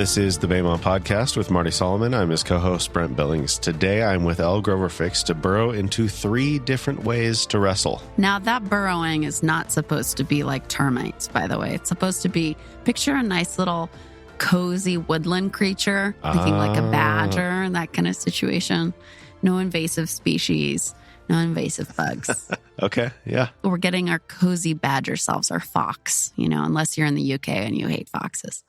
This is the Bama Podcast with Marty Solomon. I'm his co-host, Brent Billings. Today, I'm with Elle to burrow into 3 different ways to wrestle. Now, that burrowing is not supposed to be like termites, by the way. It's supposed to be, picture a nice little cozy woodland creature, thinking like a badger, that kind of situation. No invasive species, no invasive bugs. Okay, yeah. We're getting our cozy badger selves, our fox, unless you're in the UK and you hate foxes.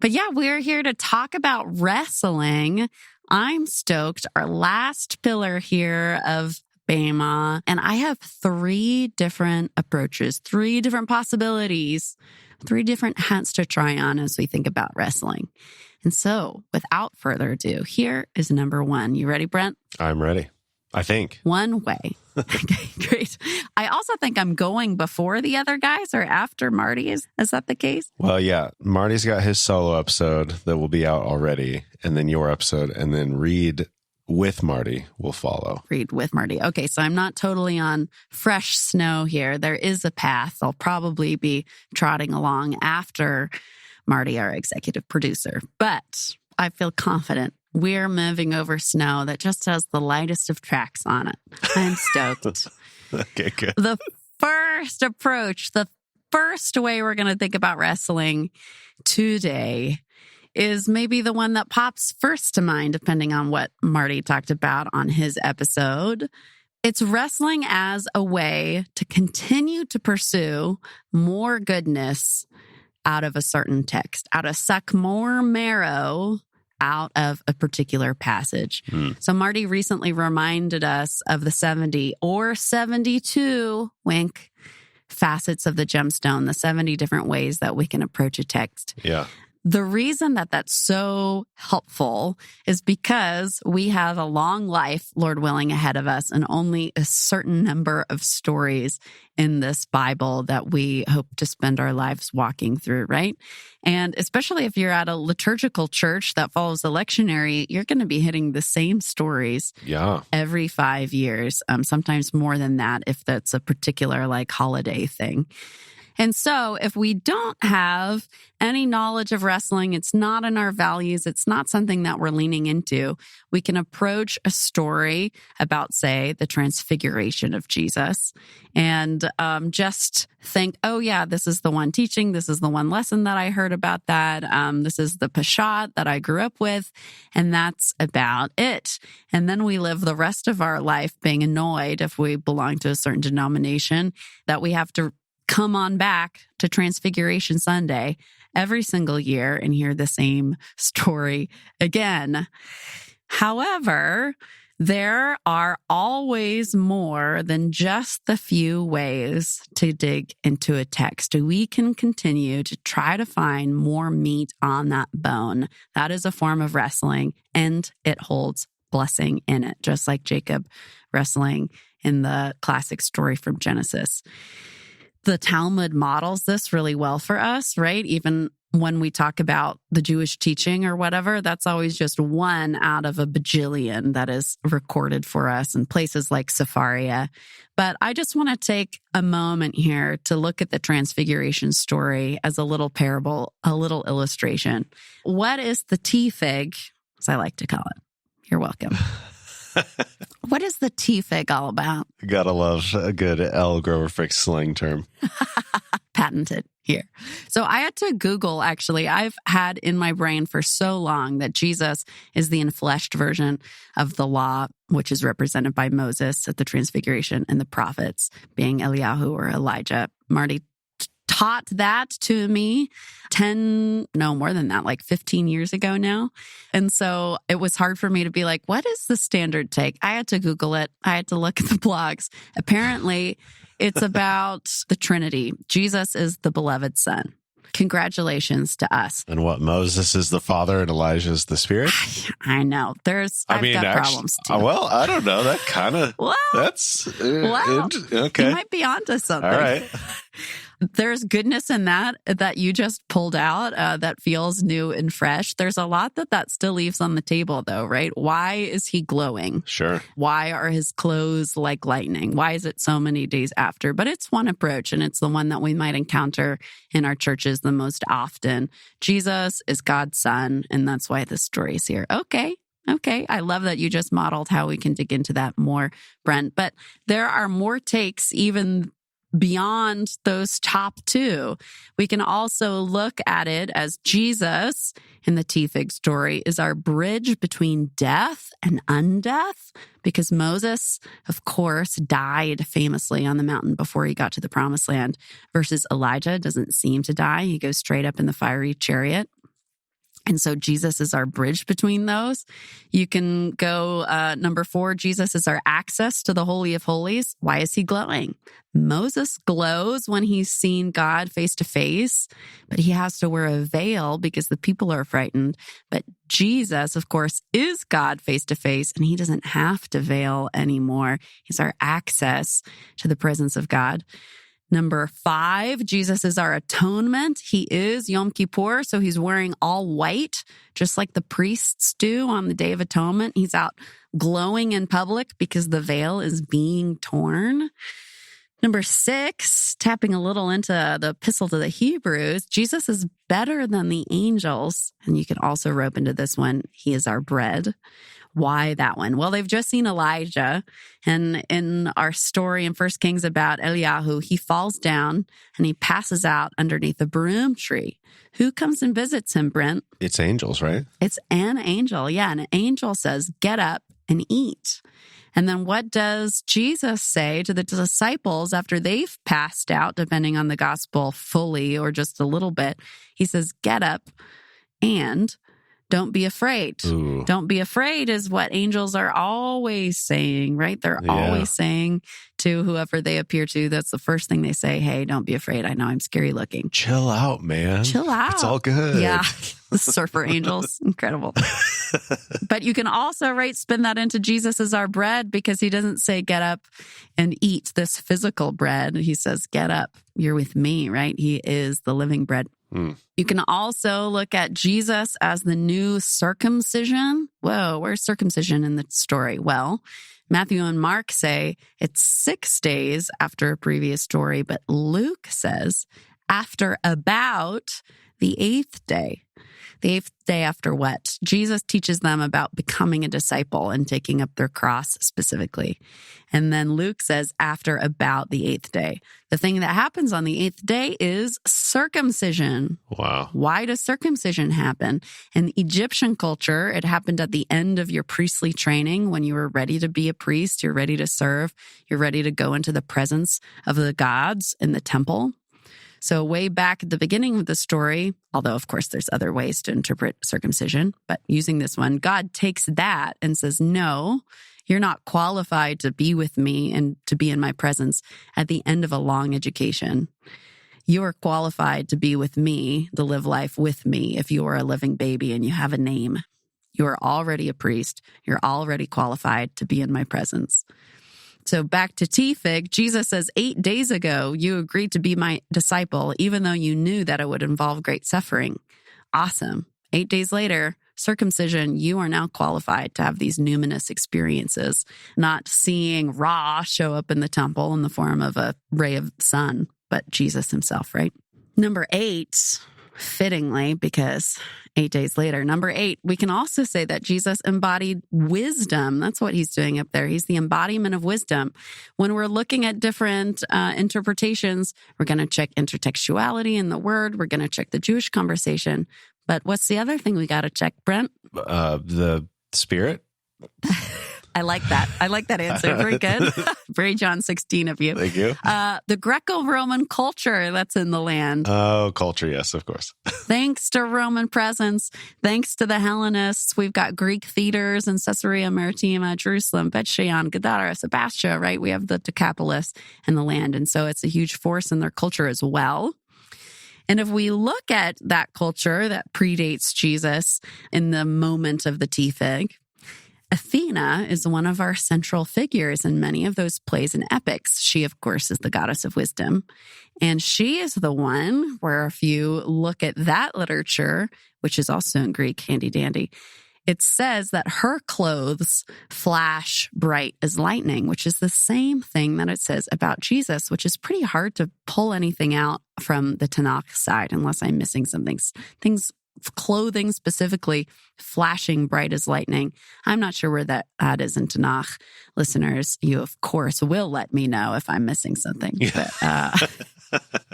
But yeah, we're here to talk about wrestling. I'm stoked. Our last pillar here of Bama. And I have 3 different approaches, 3 different possibilities, 3 different hats to try on as we think about wrestling. And so, without further ado, here is number 1. You ready, Brent? I'm ready. I think. One way. Okay, great. I also think I'm going before the other guys or after Marty. Is that the case? Well, yeah. Marty's got his solo episode that will be out already, and then your episode, and then Reed with Marty will follow. Reed with Marty. Okay, so I'm not totally on fresh snow here. There is a path. I'll probably be trotting along after Marty, our executive producer. But I feel confident. We're moving over snow that just has the lightest of tracks on it. I'm stoked. Okay, good. The first approach, the first way we're going to think about wrestling today is maybe the one that pops first to mind, depending on what Marty talked about on his episode. It's wrestling as a way to continue to pursue more goodness out of a certain text, out of suck more marrow out of a particular passage. So Marty recently reminded us of the 70 or 72, wink, facets of the gemstone, the 70 different ways that we can approach a text. Yeah. The reason that that's so helpful is because we have a long life, Lord willing, ahead of us, and only a certain number of stories in this Bible that we hope to spend our lives walking through, right? And especially if you're at a liturgical church that follows the lectionary, you're going to be hitting the same stories every 5 years, sometimes more than that if that's a particular holiday thing. And so if we don't have any knowledge of wrestling, it's not in our values, it's not something that we're leaning into, we can approach a story about, say, the transfiguration of Jesus and just think, oh yeah, this is the one teaching, this is the one lesson that I heard about that, this is the Peshat that I grew up with, and that's about it. And then we live the rest of our life being annoyed if we belong to a certain denomination that we have to come on back to Transfiguration Sunday every single year and hear the same story again. However, there are always more than just the few ways to dig into a text. We can continue to try to find more meat on that bone. That is a form of wrestling, and it holds blessing in it, just like Jacob wrestling in the classic story from Genesis. The Talmud models this really well for us, right? Even when we talk about the Jewish teaching or whatever, that's always just one out of a bajillion that is recorded for us in places like Sepharia. But I just want to take a moment here to look at the Transfiguration story as a little parable, a little illustration. What is the tea fig, as I like to call it? You're welcome. What is the tea fig all about? Gotta love a good Elle slang term. Patented here. So I had to Google, actually. I've had in my brain for so long that Jesus is the enfleshed version of the law, which is represented by Moses at the Transfiguration and the prophets being Eliyahu or Elijah. Marty taught that to me 15 years ago now. And so it was hard for me to be like, what is the standard take? I had to Google it. I had to look at the blogs. Apparently, it's about the Trinity. Jesus is the beloved Son. Congratulations to us. And what, Moses is the Father and Elijah is the Spirit? I know. I've got problems too. Well, I don't know. That kind of, that's, okay. You might be onto something. All right. There's goodness in that you just pulled out that feels new and fresh. There's a lot that still leaves on the table, though, right? Why is he glowing? Sure. Why are his clothes like lightning? Why is it so many days after? But it's one approach, and it's the one that we might encounter in our churches the most often. Jesus is God's son, and that's why this story is here. Okay. I love that you just modeled how we can dig into that more, Brent. But there are more takes even beyond those top two. We can also look at it as Jesus in the tea fig story is our bridge between death and undeath, because Moses, of course, died famously on the mountain before he got to the promised land, versus Elijah doesn't seem to die. He goes straight up in the fiery chariot. And so Jesus is our bridge between those. You can go number 4, Jesus is our access to the Holy of Holies. Why is he glowing? Moses glows when he's seen God face to face, but he has to wear a veil because the people are frightened. But Jesus, of course, is God face to face, and he doesn't have to veil anymore. He's our access to the presence of God. Number 5, Jesus is our atonement. He is Yom Kippur, so he's wearing all white, just like the priests do on the Day of Atonement. He's out glowing in public because the veil is being torn. Number 6, tapping a little into the epistle to the Hebrews, Jesus is better than the angels. And you can also rope into this one, he is our bread. Why that one? Well, they've just seen Elijah, and in our story in 1 Kings about Eliyahu, he falls down and he passes out underneath a broom tree. Who comes and visits him, Brent? It's angels, right? It's an angel, yeah. And an angel says, get up and eat. And then what does Jesus say to the disciples after they've passed out, depending on the gospel fully or just a little bit? He says, get up and don't be afraid. Ooh. Don't be afraid is what angels are always saying, right? They're always saying to whoever they appear to, that's the first thing they say, hey, don't be afraid. I know I'm scary looking. Chill out, man. Chill out. It's all good. Yeah. The surfer angels. Incredible. But you can also, right, spin that into Jesus as our bread, because he doesn't say get up and eat this physical bread. He says, get up. You're with me, right? He is the living bread. You can also look at Jesus as the new circumcision. Whoa, where's circumcision in the story? Well, Matthew and Mark say it's 6 days after a previous story, but Luke says after about the 8th day. The 8th day after what? Jesus teaches them about becoming a disciple and taking up their cross specifically. And then Luke says after about the 8th day. The thing that happens on the 8th day is circumcision. Wow. Why does circumcision happen? In Egyptian culture, it happened at the end of your priestly training when you were ready to be a priest, you're ready to serve, you're ready to go into the presence of the gods in the temple. So way back at the beginning of the story, although of course there's other ways to interpret circumcision, but using this one, God takes that and says, no, you're not qualified to be with me and to be in my presence at the end of a long education. You are qualified to be with me, to live life with me if you are a living baby and you have a name. You are already a priest. You're already qualified to be in my presence. So back to T-Fig, Jesus says, 8 days ago, you agreed to be my disciple, even though you knew that it would involve great suffering. Awesome. 8 days later, circumcision, you are now qualified to have these numinous experiences, not seeing Ra show up in the temple in the form of a ray of sun, but Jesus himself, right? Number 8, fittingly, because 8 days later, number 8, we can also say that Jesus embodied wisdom. That's what he's doing up there. He's the embodiment of wisdom. When we're looking at different interpretations, we're going to check intertextuality in the word. We're going to check the Jewish conversation. But what's the other thing we got to check, Brent? The spirit. I like that. I like that answer. Very good. Very John 16 of you. Thank you. The Greco-Roman culture that's in the land. Oh, culture. Yes, of course. Thanks to Roman presence, thanks to the Hellenists, we've got Greek theaters in Caesarea Maritima, Jerusalem, Beth-Shean, Gadara, Sebastian, right? We have the Decapolis in the land. And so it's a huge force in their culture as well. And if we look at that culture that predates Jesus in the moment of the tea fig, Athena is one of our central figures in many of those plays and epics. She, of course, is the goddess of wisdom. And she is the one where if you look at that literature, which is also in Greek, handy dandy, it says that her clothes flash bright as lightning, which is the same thing that it says about Jesus, which is pretty hard to pull anything out from the Tanakh side unless I'm missing something. Things, clothing specifically, flashing bright as lightning. I'm not sure where that is in Tanakh. Listeners, you, of course, will let me know if I'm missing something. Yeah. But,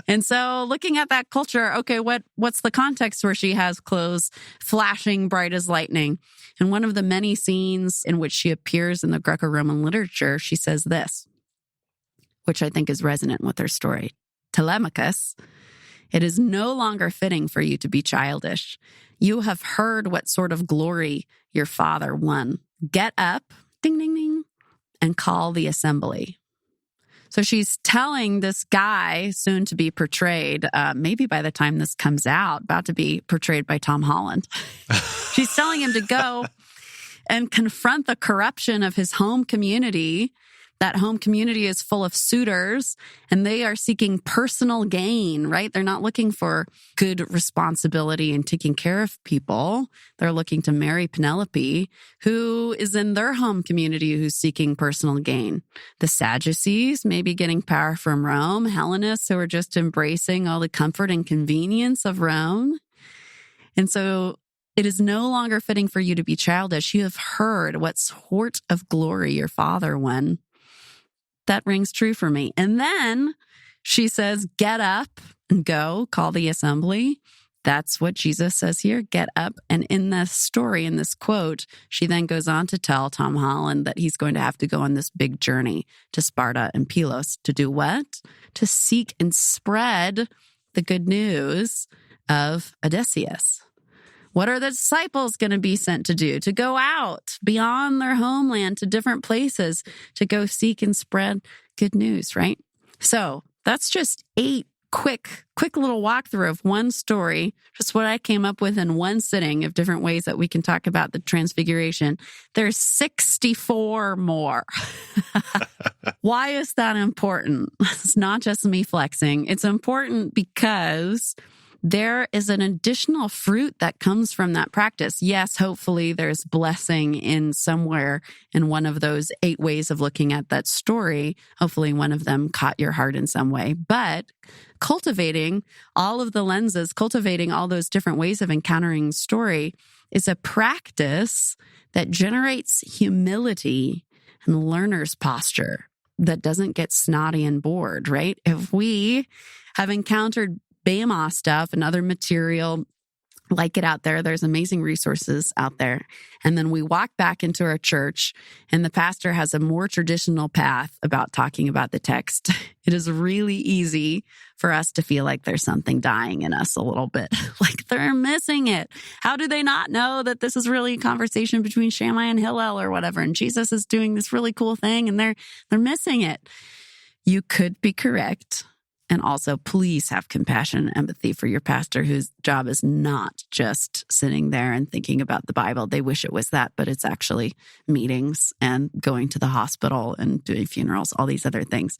and so looking at that culture, okay, what's the context where she has clothes flashing bright as lightning? And one of the many scenes in which she appears in the Greco-Roman literature, she says this, which I think is resonant with her story. Telemachus, it is no longer fitting for you to be childish. You have heard what sort of glory your father won. Get up, ding, ding, ding, and call the assembly. So she's telling this guy, soon to be portrayed, maybe by the time this comes out, about to be portrayed by Tom Holland. She's telling him to go and confront the corruption of his home community. That home community is full of suitors and they are seeking personal gain, right? They're not looking for good responsibility and taking care of people. They're looking to marry Penelope, who is in their home community who's seeking personal gain. The Sadducees, maybe getting power from Rome. Hellenists who are just embracing all the comfort and convenience of Rome. And so it is no longer fitting for you to be childish. You have heard what sort of glory your father won. That rings true for me. And then she says, get up and go, call the assembly. That's what Jesus says here, get up. And in this story, in this quote, she then goes on to tell Tom Holland that he's going to have to go on this big journey to Sparta and Pylos to do what? To seek and spread the good news of Odysseus. What are the disciples going to be sent to do? To go out beyond their homeland to different places to go seek and spread good news, right? So that's just 8 quick little walkthrough of one story, just what I came up with in one sitting of different ways that we can talk about the Transfiguration. There's 64 more. Why is that important? It's not just me flexing. It's important because there is an additional fruit that comes from that practice. Yes, hopefully there's blessing in somewhere in one of those 8 ways of looking at that story. Hopefully one of them caught your heart in some way. But cultivating all of the lenses, cultivating all those different ways of encountering story is a practice that generates humility and learner's posture that doesn't get snotty and bored, right? If we have encountered Bema stuff and other material like it out there. There's amazing resources out there. And then we walk back into our church and the pastor has a more traditional path about talking about the text. It is really easy for us to feel like there's something dying in us a little bit, like they're missing it. How do they not know that this is really a conversation between Shammai and Hillel or whatever, and Jesus is doing this really cool thing and they're missing it? You could be correct. And also, please have compassion and empathy for your pastor whose job is not just sitting there and thinking about the Bible. They wish it was that, but it's actually meetings and going to the hospital and doing funerals, all these other things.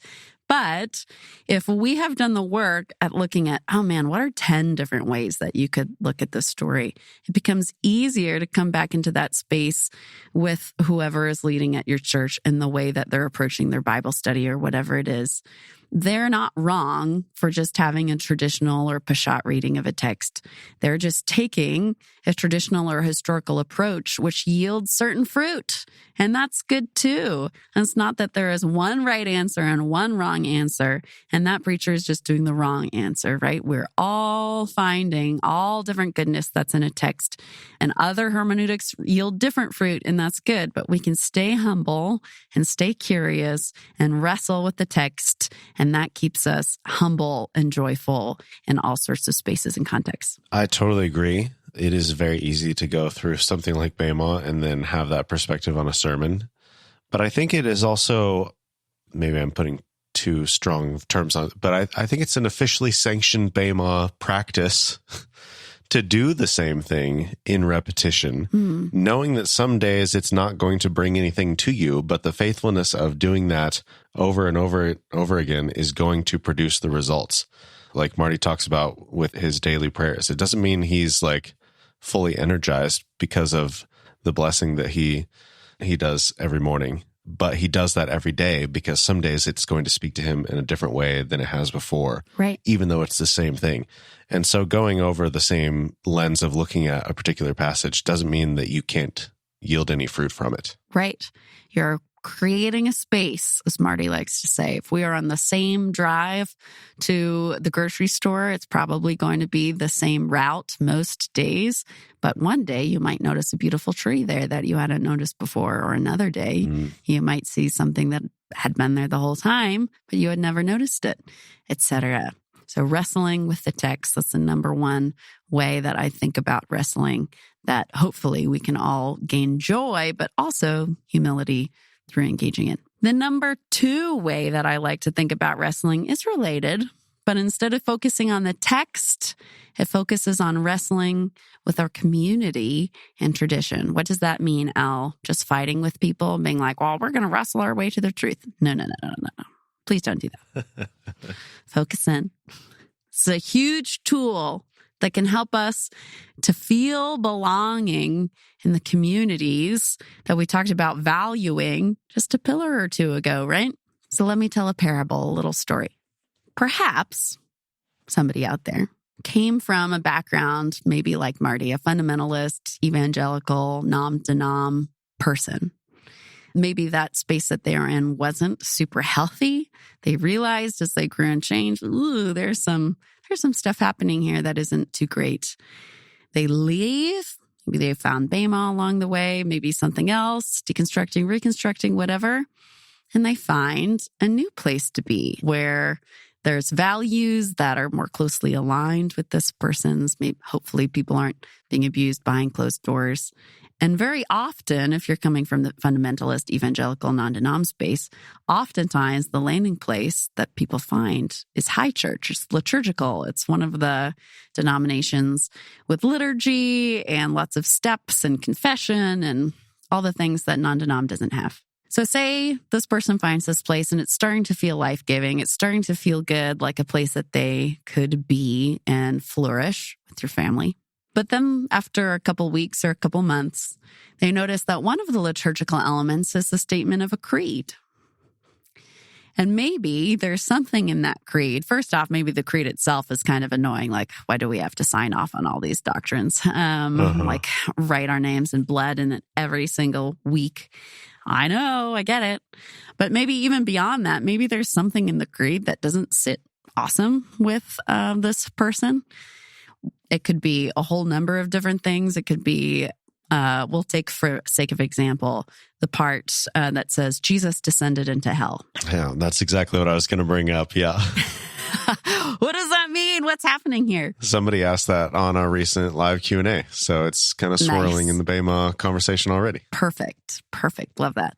But if we have done the work at looking at, oh man, what are 10 different ways that you could look at this story? It becomes easier to come back into that space with whoever is leading at your church and the way that they're approaching their Bible study or whatever it is. They're not wrong for just having a traditional or Peshat reading of a text. They're just taking a traditional or historical approach, which yields certain fruit. And that's good too. And it's not that there is one right answer and one wrong answer, and that preacher is just doing the wrong answer, right? We're all finding all different goodness that's in a text, and other hermeneutics yield different fruit, and that's good. But we can stay humble and stay curious and wrestle with the text, and that keeps us humble and joyful in all sorts of spaces and contexts. I totally agree. It is very easy to go through something like Bema and then have that perspective on a sermon. But I think it is also, maybe I'm putting too strong terms on it, but I think it's an officially sanctioned Bema practice to do the same thing in repetition, knowing that some days it's not going to bring anything to you, but the faithfulness of doing that over and over again is going to produce the results. Like Marty talks about with his daily prayers. It doesn't mean he's like fully energized because of the blessing that he does every morning, but he does that every day because some days it's going to speak to him in a different way than it has before, right? Even though it's the same thing. And so going over the same lens of looking at a particular passage doesn't mean that you can't yield any fruit from it. Right. You're creating a space, as Marty likes to say. If we are on the same drive to the grocery store, it's probably going to be the same route most days. But one day you might notice a beautiful tree there that you hadn't noticed before, or another day you might see something that had been there the whole time, but you had never noticed it, etc. So wrestling with the text, that's the number one way that I think about wrestling, that hopefully we can all gain joy, but also humility through engaging it. The number two way that I like to think about wrestling is related, but instead of focusing on the text, it focuses on wrestling with our community and tradition. What does that mean, Elle? Just fighting with people, being like, well, we're going to wrestle our way to the truth. No. Please don't do that. Focus in. It's a huge tool that can help us to feel belonging in the communities that we talked about valuing just a pillar or two ago, right? So let me tell a parable, a little story. Perhaps somebody out there came from a background, maybe like Marty, a fundamentalist, evangelical, nom-de-nom person. Maybe that space that they are in wasn't super healthy. They realized as they grew and changed, ooh, there's some stuff happening here that isn't too great. They leave. Maybe they found Bema along the way, maybe something else, deconstructing, reconstructing, whatever. And they find a new place to be where there's values that are more closely aligned with this person's. Maybe, hopefully people aren't being abused behind closed doors. And very often, if you're coming from the fundamentalist, evangelical, non-denom space, oftentimes the landing place that people find is high church. It's liturgical. It's one of the denominations with liturgy and lots of steps and confession and all the things that non-denom doesn't have. So say this person finds this place and it's starting to feel life-giving. It's starting to feel good, like a place that they could be and flourish with your family. But then after a couple weeks or a couple months, they notice that one of the liturgical elements is the statement of a creed. And maybe there's something in that creed. First off, maybe the creed itself is kind of annoying. Like, why do we have to sign off on all these doctrines? Like, write our names in blood in it every single week. I know, I get it. But maybe even beyond that, maybe there's something in the creed that doesn't sit awesome with this person. It could be a whole number of different things. It could be, we'll take for sake of example, the part that says Jesus descended into hell. Yeah, that's exactly what I was going to bring up. Yeah. What does that mean? What's happening here? Somebody asked that on our recent live Q&A. So it's kind of swirling in the Bema conversation already. Perfect. Love that.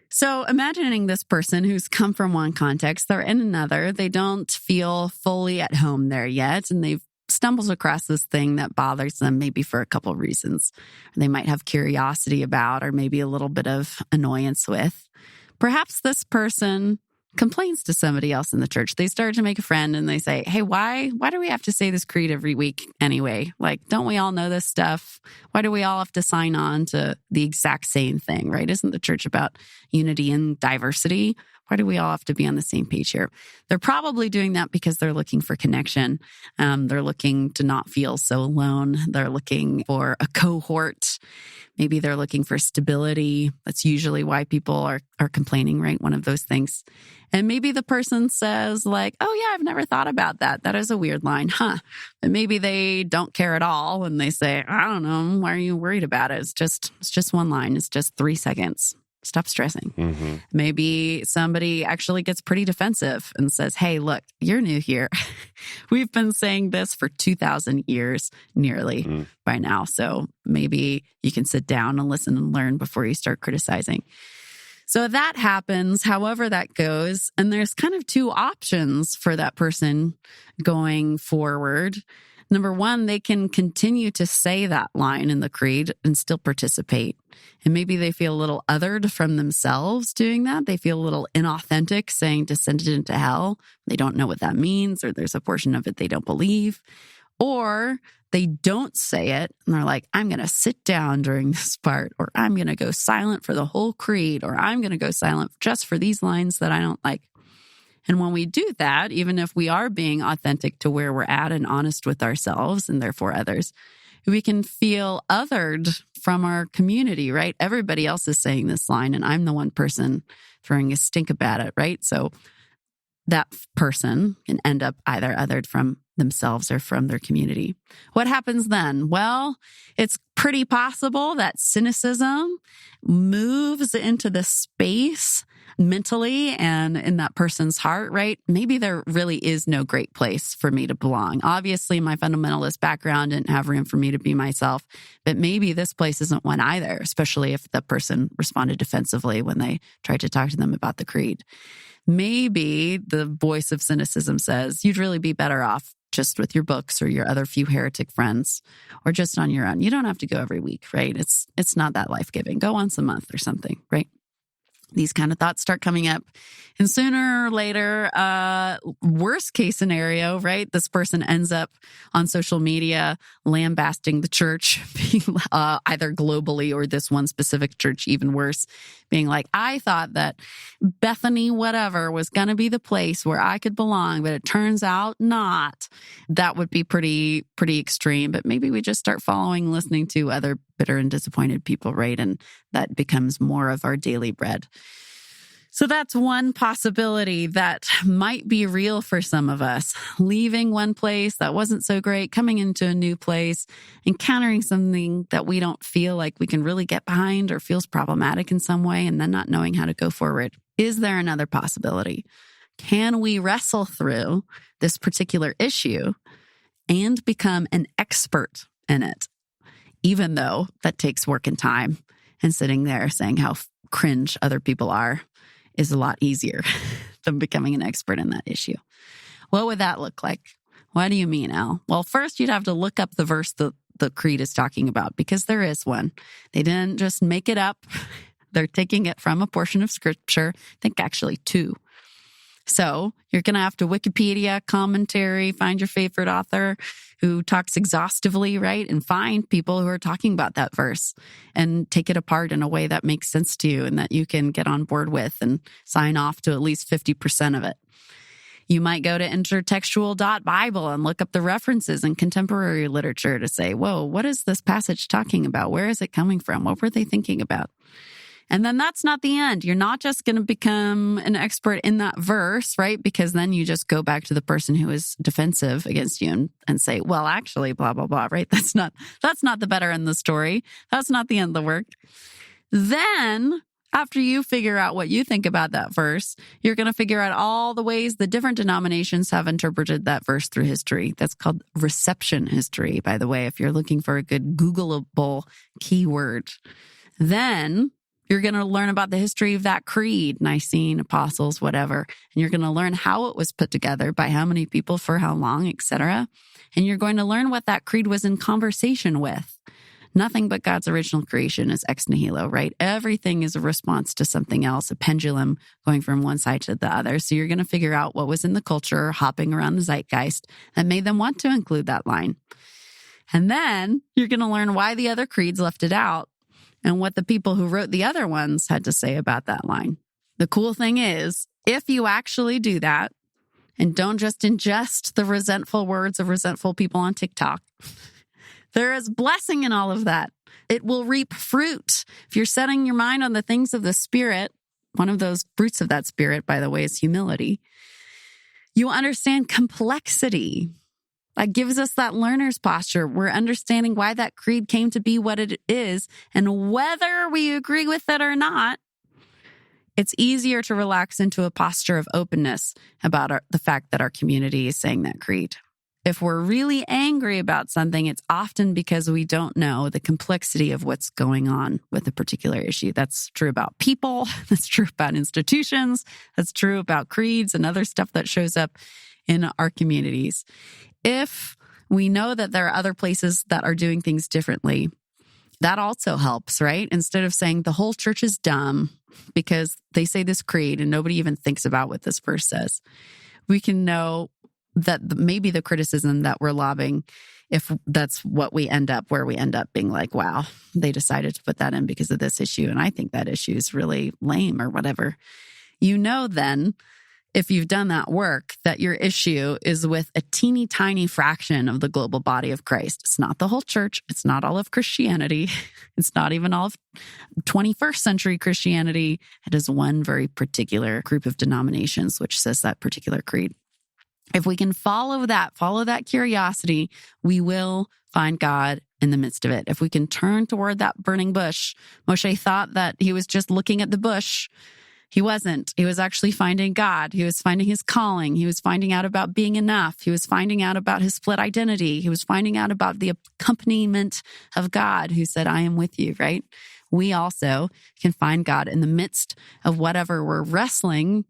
So imagining this person who's come from one context, they're in another. They don't feel fully at home there yet, and they've stumbles across this thing that bothers them maybe for a couple of reasons. They might have curiosity about, or maybe a little bit of annoyance with. Perhaps this person complains to somebody else in the church. They start to make a friend and they say, hey, why do we have to say this creed every week anyway? Like, don't we all know this stuff? Why do we all have to sign on to the exact same thing, right? Isn't the church about unity and diversity? Why do we all have to be on the same page here? They're probably doing that because they're looking for connection. They're looking to not feel so alone. They're looking for a cohort. Maybe they're looking for stability. That's usually why people are complaining, right? One of those things. And maybe the person says like, oh yeah, I've never thought about that. That is a weird line, huh? But maybe they don't care at all. And they say, I don't know. Why are you worried about it? It's just one line. It's just 3 seconds. Stop stressing. Mm-hmm. Maybe somebody actually gets pretty defensive and says, hey, look, you're new here. We've been saying this for 2,000 years nearly by now. So maybe you can sit down and listen and learn before you start criticizing. So that happens, however that goes. And there's kind of 2 options for that person going forward. Number one, they can continue to say that line in the creed and still participate. And maybe they feel a little othered from themselves doing that. They feel a little inauthentic saying descended into hell. They don't know what that means, or there's a portion of it they don't believe. Or they don't say it and they're like, I'm going to sit down during this part, or I'm going to go silent for the whole creed, or I'm going to go silent just for these lines that I don't like. And when we do that, even if we are being authentic to where we're at and honest with ourselves and therefore others, we can feel othered from our community, right? Everybody else is saying this line and I'm the one person throwing a stink about it, right? So that person can end up either othered from themselves or from their community. What happens then? Well, it's pretty possible that cynicism moves into the space mentally and in that person's heart, right? Maybe there really is no great place for me to belong. Obviously, my fundamentalist background didn't have room for me to be myself, but maybe this place isn't one either, especially if the person responded defensively when they tried to talk to them about the creed. Maybe the voice of cynicism says, you'd really be better off just with your books or your other few heretic friends, or just on your own. You don't have to go every week, right? It's not that life-giving. Go once a month or something, right? These kind of thoughts start coming up. And sooner or later, worst case scenario, right? This person ends up on social media lambasting the church, being, either globally or this one specific church, even worse, being like, I thought that Bethany whatever was going to be the place where I could belong, but it turns out not. That would be pretty extreme. But maybe we just start listening to other bitter and disappointed people, right? And that becomes more of our daily bread. So that's one possibility that might be real for some of us. Leaving one place that wasn't so great, coming into a new place, encountering something that we don't feel like we can really get behind or feels problematic in some way, and then not knowing how to go forward. Is there another possibility? Can we wrestle through this particular issue and become an expert in it? Even though that takes work and time, and sitting there saying how cringe other people are is a lot easier than becoming an expert in that issue. What would that look like? What do you mean, Elle? Well, first you'd have to look up the verse the creed is talking about, because there is one. They didn't just make it up. They're taking it from a portion of scripture. I think actually two. So you're going to have to Wikipedia, commentary, find your favorite author who talks exhaustively, right? And find people who are talking about that verse and take it apart in a way that makes sense to you and that you can get on board with and sign off to at least 50% of it. You might go to intertextual.bible and look up the references in contemporary literature to say, whoa, what is this passage talking about? Where is it coming from? What were they thinking about? And then that's not the end. You're not just going to become an expert in that verse, right? Because then you just go back to the person who is defensive against you and say, well, actually, blah, blah, blah, right? That's not the better end of the story. That's not the end of the work. Then after you figure out what you think about that verse, you're going to figure out all the ways the different denominations have interpreted that verse through history. That's called reception history, by the way, if you're looking for a good Googleable keyword. Then you're going to learn about the history of that creed, Nicene, Apostles, whatever. And you're going to learn how it was put together, by how many people, for how long, etc. And you're going to learn what that creed was in conversation with. Nothing but God's original creation is ex nihilo, right? Everything is a response to something else, a pendulum going from one side to the other. So you're going to figure out what was in the culture, hopping around the zeitgeist, that made them want to include that line. And then you're going to learn why the other creeds left it out, and what the people who wrote the other ones had to say about that line. The cool thing is, if you actually do that, and don't just ingest the resentful words of resentful people on TikTok, there is blessing in all of that. It will reap fruit. If you're setting your mind on the things of the Spirit, one of those fruits of that Spirit, by the way, is humility. You understand complexity. That gives us that learner's posture. We're understanding why that creed came to be what it is, and whether we agree with it or not, it's easier to relax into a posture of openness about the fact that our community is saying that creed. If we're really angry about something, it's often because we don't know the complexity of what's going on with a particular issue. That's true about people. That's true about institutions. That's true about creeds and other stuff that shows up in our communities. If We know that there are other places that are doing things differently. That also helps, right? Instead of saying the whole church is dumb because they say this creed and nobody even thinks about what this verse says, we can know that maybe the criticism that we're lobbing, if that's what we end up, where we end up being like, wow, they decided to put that in because of this issue. And I think that issue is really lame or whatever. You know, then, if you've done that work, that your issue is with a teeny tiny fraction of the global body of Christ. It's not the whole church. It's not all of Christianity. It's not even all of 21st century Christianity. It is one very particular group of denominations which says that particular creed. If we can follow that curiosity, we will find God in the midst of it. If we can turn toward that burning bush, Moshe thought that he was just looking at the bush. He wasn't. He was actually finding God. He was finding his calling. He was finding out about being enough. He was finding out about his split identity. He was finding out about the accompaniment of God who said, I am with you, right? We also can find God in the midst of whatever we're wrestling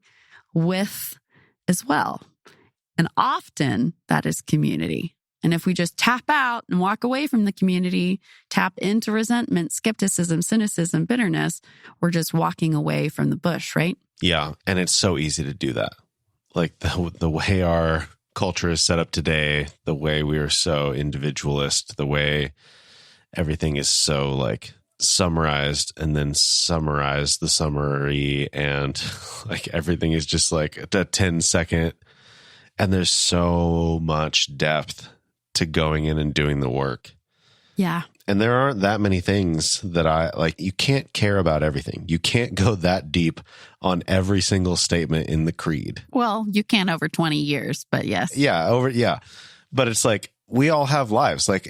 with as well. And often that is community. And if we just tap out and walk away from the community, tap into resentment, skepticism, cynicism, bitterness, we're just walking away from the bush, right? Yeah. And it's so easy to do that. Like the way our culture is set up today, the way we are so individualist, the way everything is so like summarized and then summarize the summary, and like everything is just like a 10-second. And there's so much depth to going in and doing the work. Yeah. And there aren't that many things that you can't care about everything. You can't go that deep on every single statement in the creed. Well, you can over 20 years, but yes. Yeah. But it's like, we all have lives. Like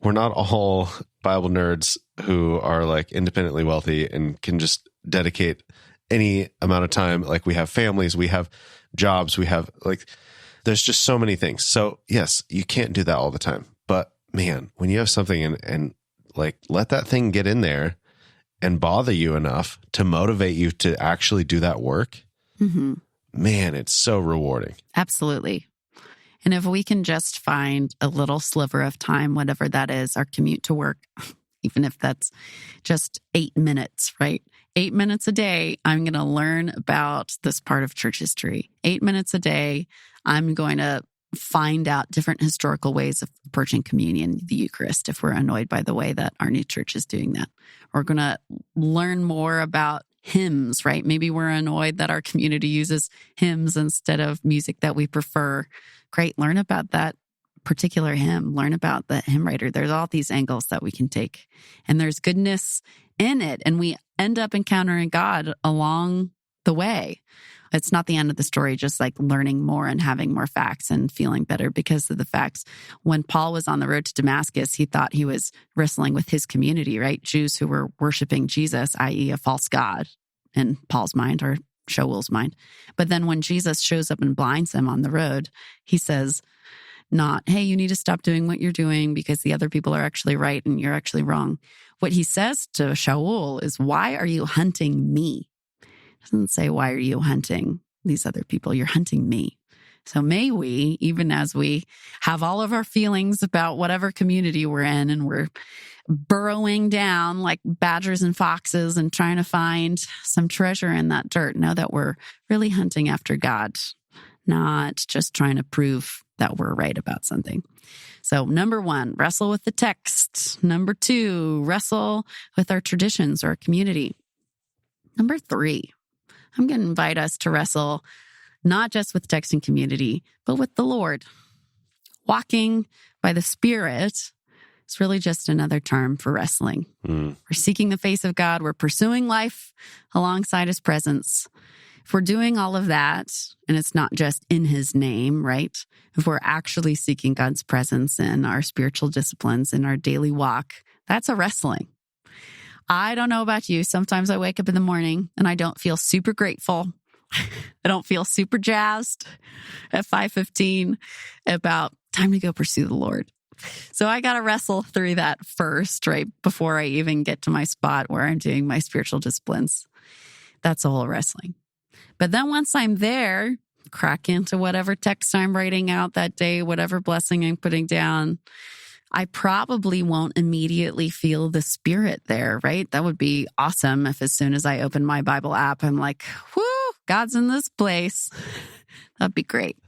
we're not all Bible nerds who are like independently wealthy and can just dedicate any amount of time. Like, we have families, we have jobs, we have there's just so many things. So yes, you can't do that all the time. But man, when you have something and like let that thing get in there and bother you enough to motivate you to actually do that work, man, it's so rewarding. Absolutely. And if we can just find a little sliver of time, whatever that is, our commute to work, even if that's just 8 minutes, right? 8 minutes a day, I'm going to learn about this part of church history. 8 minutes a day, I'm going to find out different historical ways of approaching communion, the Eucharist, if we're annoyed by the way that our new church is doing that. We're going to learn more about hymns, right? Maybe we're annoyed that our community uses hymns instead of music that we prefer. Great, learn about that particular hymn, learn about the hymn writer. There's all these angles that we can take, and there's goodness in it, and we end up encountering God along the way. It's not the end of the story, just like learning more and having more facts and feeling better because of the facts. When Paul was on the road to Damascus, he thought he was wrestling with his community, right? Jews who were worshiping Jesus, i.e. a false god in Paul's mind or Shaul's mind. But then when Jesus shows up and blinds him on the road, he says, not, hey, you need to stop doing what you're doing because the other people are actually right and you're actually wrong. What he says to Shaul is, why are you hunting me? He doesn't say, why are you hunting these other people? You're hunting me. So may we, even as we have all of our feelings about whatever community we're in and we're burrowing down like badgers and foxes and trying to find some treasure in that dirt, know that we're really hunting after God, not just trying to prove that we're right about something. So 1, wrestle with the text. 2, wrestle with our traditions or our community. 3, I'm going to invite us to wrestle not just with text and community, but with the Lord. Walking by the Spirit is really just another term for wrestling. We're seeking the face of God. We're pursuing life alongside his presence. If we're doing all of that, and it's not just in his name, right? If we're actually seeking God's presence in our spiritual disciplines, in our daily walk, that's a wrestling. I don't know about you. Sometimes I wake up in the morning and I don't feel super grateful. I don't feel super jazzed at 5:15 about time to go pursue the Lord. So I got to wrestle through that first, right? Before I even get to my spot where I'm doing my spiritual disciplines. That's a whole wrestling. But then once I'm there, crack into whatever text I'm writing out that day, whatever blessing I'm putting down, I probably won't immediately feel the Spirit there, right? That would be awesome if as soon as I open my Bible app, I'm like, whoo, God's in this place. That'd be great.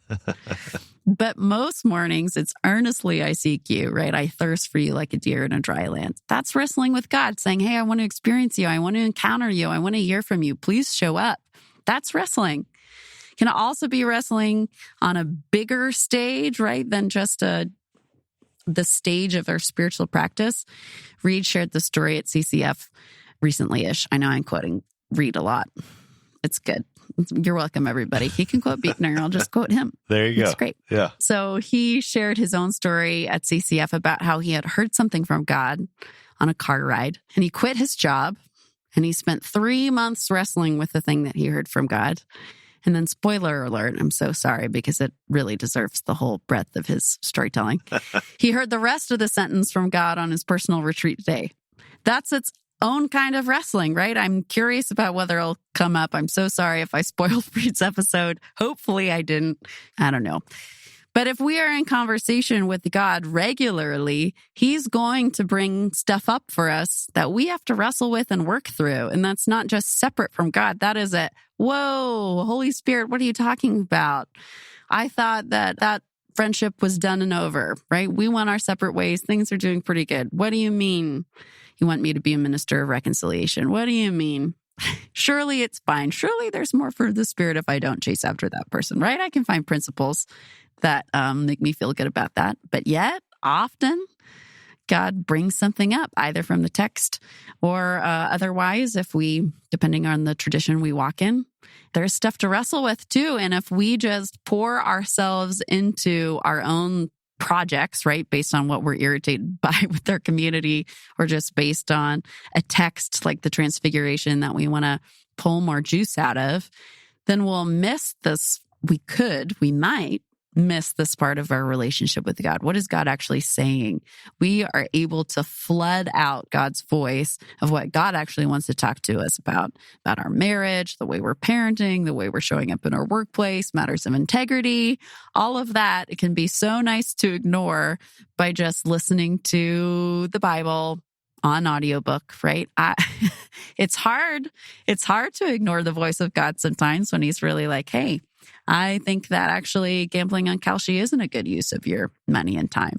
But most mornings, it's earnestly I seek you, right? I thirst for you like a deer in a dry land. That's wrestling with God, saying, hey, I want to experience you. I want to encounter you. I want to hear from you. Please show up. That's wrestling. Can also be wrestling on a bigger stage, right, than just the stage of our spiritual practice. Reed shared the story at CCF recently-ish. I know I'm quoting Reed a lot. It's good. You're welcome, everybody. He can quote Buechner. I'll just quote him. There you go. It's great. Yeah. So he shared his own story at CCF about how he had heard something from God on a car ride, and he quit his job, and he spent 3 months wrestling with the thing that he heard from God. And then, spoiler alert, I'm so sorry because it really deserves the whole breadth of his storytelling. He heard the rest of the sentence from God on his personal retreat day. That's its own kind of wrestling, right? I'm curious about whether it'll come up. I'm so sorry if I spoiled Reed's episode. Hopefully I didn't. I don't know. But if we are in conversation with God regularly, he's going to bring stuff up for us that we have to wrestle with and work through. And that's not just separate from God. That is a, whoa, Holy Spirit, what are you talking about? I thought that friendship was done and over, right? We went our separate ways. Things are doing pretty good. What do you mean you want me to be a minister of reconciliation? What do you mean? Surely it's fine. Surely there's more for the Spirit if I don't chase after that person, right? I can find principles that make me feel good about that. But yet, often, God brings something up, either from the text or otherwise, if we, depending on the tradition we walk in, there's stuff to wrestle with too. And if we just pour ourselves into our own projects, right, based on what we're irritated by with our community, or just based on a text like the Transfiguration that we want to pull more juice out of, then we'll miss this. We might miss this part of our relationship with God. What is God actually saying? We are able to flood out God's voice of what God actually wants to talk to us about our marriage, the way we're parenting, the way we're showing up in our workplace, matters of integrity, all of that. It can be so nice to ignore by just listening to the Bible on audiobook, right? It's hard. It's hard to ignore the voice of God sometimes when he's really like, hey, I think that actually gambling on Kalshi isn't a good use of your money and time.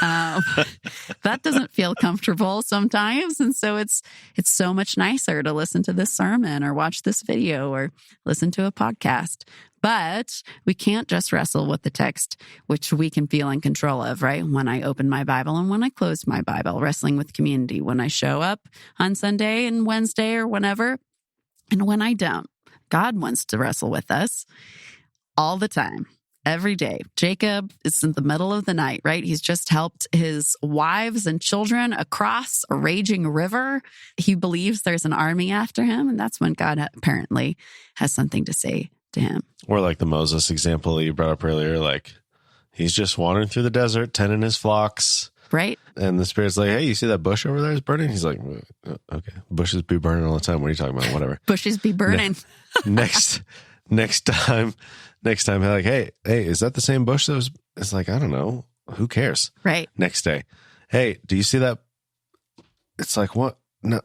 That doesn't feel comfortable sometimes. And so it's so much nicer to listen to this sermon or watch this video or listen to a podcast. But we can't just wrestle with the text, which we can feel in control of, right? When I open my Bible and when I close my Bible, wrestling with community, when I show up on Sunday and Wednesday or whenever, and when I don't. God wants to wrestle with us all the time, every day. Jacob is in the middle of the night, right? He's just helped his wives and children across a raging river. He believes there's an army after him, and that's when God apparently has something to say to him. Or like the Moses example that you brought up earlier, like he's just wandering through the desert, tending his flocks. Right. And the Spirit's like, hey, you see that bush over there is burning? He's like, okay, bushes be burning all the time. What are you talking about? Whatever. Bushes be burning. Next time, they're like, hey, is that the same bush that was? It's like, I don't know. Who cares? Right. Next day, hey, do you see that? It's like, what? No,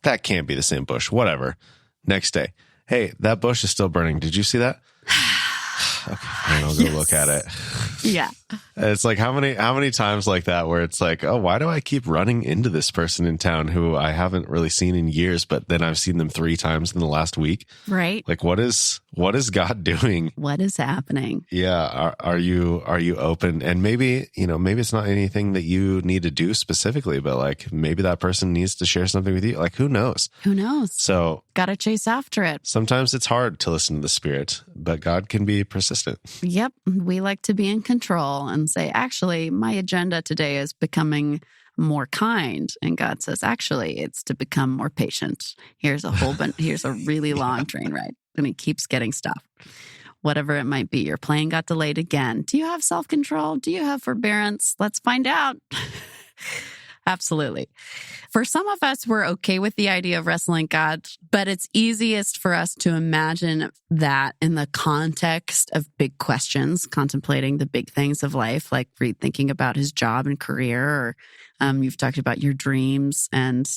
that can't be the same bush. Whatever. Next day, hey, that bush is still burning. Did you see that? Okay, fine, I'll go look at it. Yeah. It's like how many times like that where it's like, oh, why do I keep running into this person in town who I haven't really seen in years, but then I've seen them 3 times in the last week? Right. Like, what is God doing? What is happening? Yeah. Are you open? And maybe it's not anything that you need to do specifically, but like maybe that person needs to share something with you. Like, who knows? Who knows? So got to chase after it. Sometimes it's hard to listen to the Spirit, but God can be persistent. Yep. We like to be in control and say, actually, my agenda today is becoming more kind. And God says, actually, it's to become more patient. Here's here's a really long train ride. And he keeps getting stuff. Whatever it might be. Your plane got delayed again. Do you have self-control? Do you have forbearance? Let's find out. Absolutely. For some of us, we're okay with the idea of wrestling God, but it's easiest for us to imagine that in the context of big questions, contemplating the big things of life, like thinking about his job and career, or you've talked about your dreams and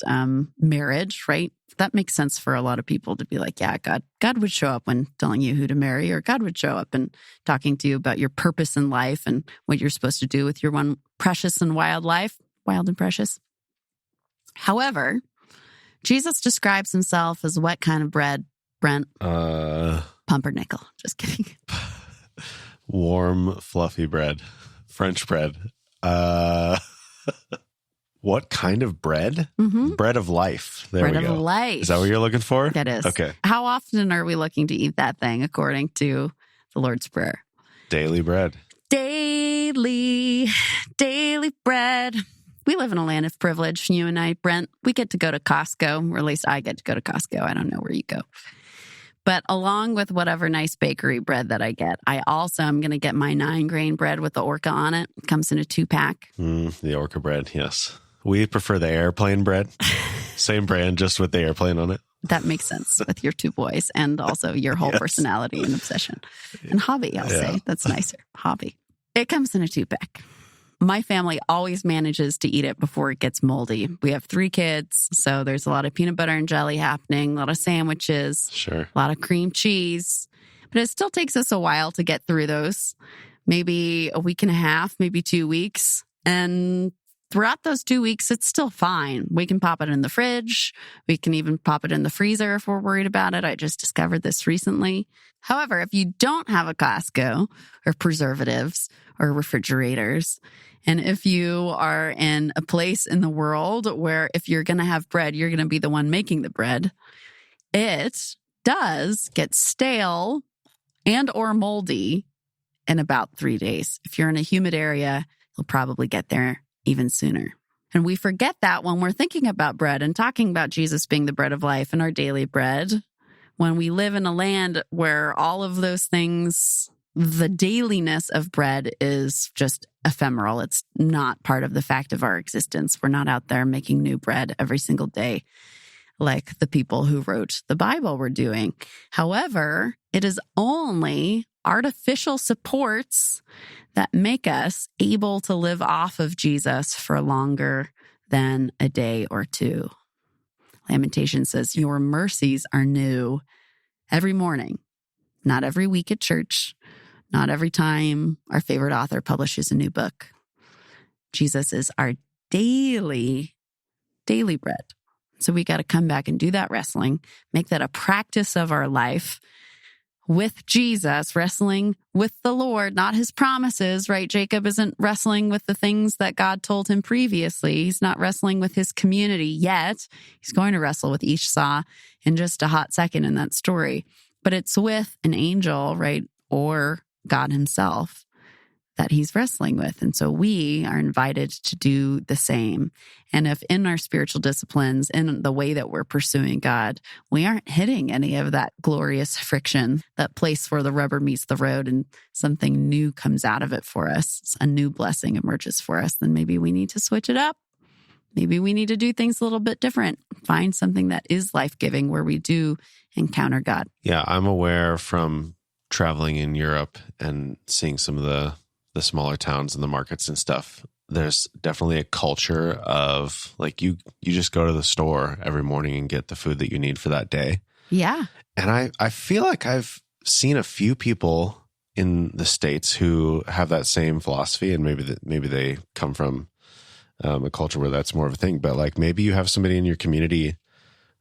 marriage, right? That makes sense for a lot of people to be like, yeah, God would show up when telling you who to marry, or God would show up and talking to you about your purpose in life and what you're supposed to do with your one precious and wild life, wild and precious. However, Jesus describes himself as what kind of bread, Brent? Pumpernickel. Just kidding. Warm, fluffy bread. French bread. What kind of bread? Mm-hmm. Bread of life. There bread we go. Bread of life. Is that what you're looking for? That is. Okay. How often are we looking to eat that thing according to the Lord's Prayer? Daily bread. Daily bread. We live in a land of privilege. You and I, Brent, we get to go to Costco, or at least I get to go to Costco. I don't know where you go. But along with whatever nice bakery bread that I get, I also am going to get my 9-grain bread with the orca on it. It comes in a 2-pack. The orca bread, yes. We prefer the airplane bread. Same brand, just with the airplane on it. That makes sense with your 2 boys and also your whole personality and obsession. And hobby, I'll say. That's nicer. Hobby. It comes in a 2-pack. My family always manages to eat it before it gets moldy. We have 3 kids, so there's a lot of peanut butter and jelly happening, a lot of sandwiches, sure, a lot of cream cheese. But it still takes us a while to get through those. Maybe a week and a half, maybe 2 weeks. And throughout those 2 weeks, it's still fine. We can pop it in the fridge. We can even pop it in the freezer if we're worried about it. I just discovered this recently. However, if you don't have a Costco or preservatives or refrigerators, and if you are in a place in the world where if you're going to have bread, you're going to be the one making the bread, it does get stale and or moldy in about 3 days. If you're in a humid area, you'll probably get there even sooner. And we forget that when we're thinking about bread and talking about Jesus being the bread of life and our daily bread. When we live in a land where all of those things, the dailiness of bread is just ephemeral. It's not part of the fact of our existence. We're not out there making new bread every single day like the people who wrote the Bible were doing. However, it is only artificial supports that make us able to live off of Jesus for longer than a day or 2. Lamentation says, your mercies are new every morning, not every week at church, not every time our favorite author publishes a new book. Jesus is our daily bread. So we got to come back and do that wrestling, make that a practice of our life with Jesus, wrestling with the Lord, not his promises, right? Jacob isn't wrestling with the things that God told him previously. He's not wrestling with his community yet. He's going to wrestle with Esau in just a hot second in that story. But it's with an angel, right? Or God himself that he's wrestling with. And so we are invited to do the same. And if in our spiritual disciplines, in the way that we're pursuing God, we aren't hitting any of that glorious friction, that place where the rubber meets the road and something new comes out of it for us, a new blessing emerges for us, then maybe we need to switch it up. Maybe we need to do things a little bit different. Find something that is life-giving where we do encounter God. Yeah, I'm aware from traveling in Europe and seeing some of the smaller towns and the markets and stuff, there's definitely a culture of like you just go to the store every morning and get the food that you need for that day. Yeah. And I feel like I've seen a few people in the States who have that same philosophy, and maybe they come from a culture where that's more of a thing, but like maybe you have somebody in your community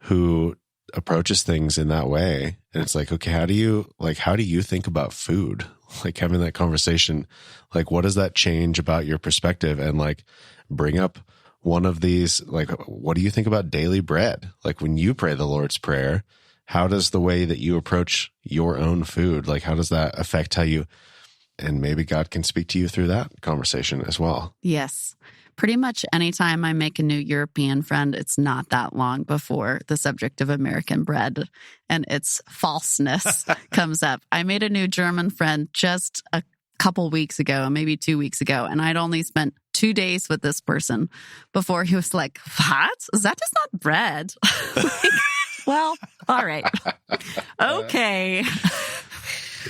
who approaches things in that way, and it's like, okay, how do you think about food? Like having that conversation, like what does that change about your perspective? And like bring up one of these, like, what do you think about daily bread? Like when you pray the Lord's Prayer, how does the way that you approach your own food, like how does that affect how you, and maybe God can speak to you through that conversation as well. Yes. Pretty much anytime I make a new European friend, it's not that long before the subject of American bread and its falseness comes up. I made a new German friend just a couple weeks ago, maybe 2 weeks ago, and I'd only spent 2 days with this person before he was like, what? That is not bread. Like, well, all right. Okay.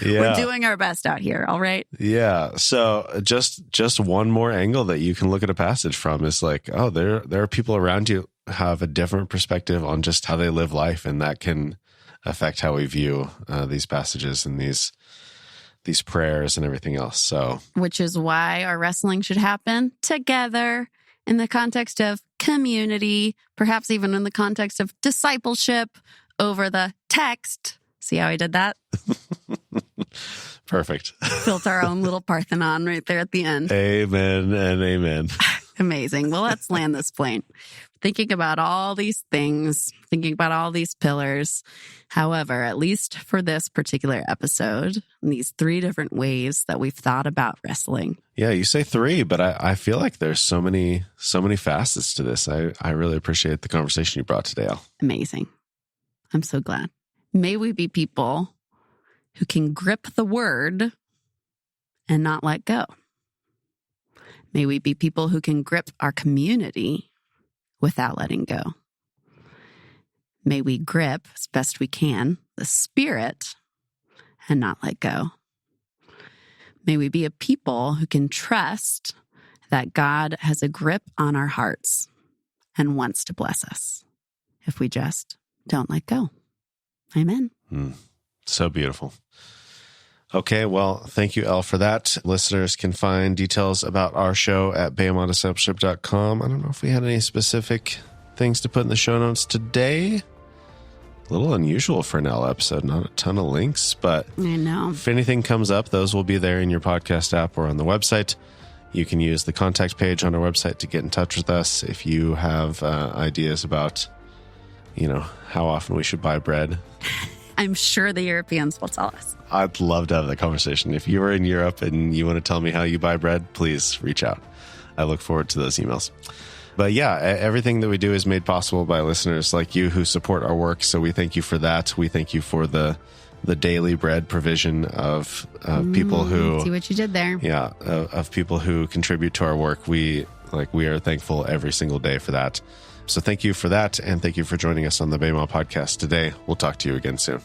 Yeah. We're doing our best out here. All right. Yeah. So just one more angle that you can look at a passage from is like, oh, there are people around you who have a different perspective on just how they live life. And that can affect how we view these passages and these prayers and everything else. So, which is why our wrestling should happen together in the context of community, perhaps even in the context of discipleship over the text. See how I did that? Perfect. Built our own little Parthenon right there at the end. Amen and amen. Amazing. Well, let's land this plane. Thinking about all these things, thinking about all these pillars. However, at least for this particular episode, these 3 different ways that we've thought about wrestling. Yeah, you say 3, but I feel like there's so many facets to this. I really appreciate the conversation you brought today, Elle. Amazing. I'm so glad. May we be people who can grip the word and not let go. May we be people who can grip our community without letting go. May we grip, as best we can, the Spirit and not let go. May we be a people who can trust that God has a grip on our hearts and wants to bless us if we just don't let go. Amen. So beautiful. Okay, well, thank you, Elle, for that. Listeners can find details about our show at BayamondDiscipleship.com. I don't know if we had any specific things to put in the show notes today. A little unusual for an Elle episode, not a ton of links, but I know. If anything comes up, those will be there in your podcast app or on the website. You can use the contact page on our website to get in touch with us if you have ideas about, how often we should buy bread. I'm sure the Europeans will tell us. I'd love to have that conversation. If you are in Europe and you want to tell me how you buy bread, please reach out. I look forward to those emails. But yeah, everything that we do is made possible by listeners like you who support our work. So we thank you for that. We thank you for the daily bread provision of people who... See what you did there. Yeah, of people who contribute to our work. We are thankful every single day for that. So thank you for that, and thank you for joining us on the Bema podcast today. We'll talk to you again soon.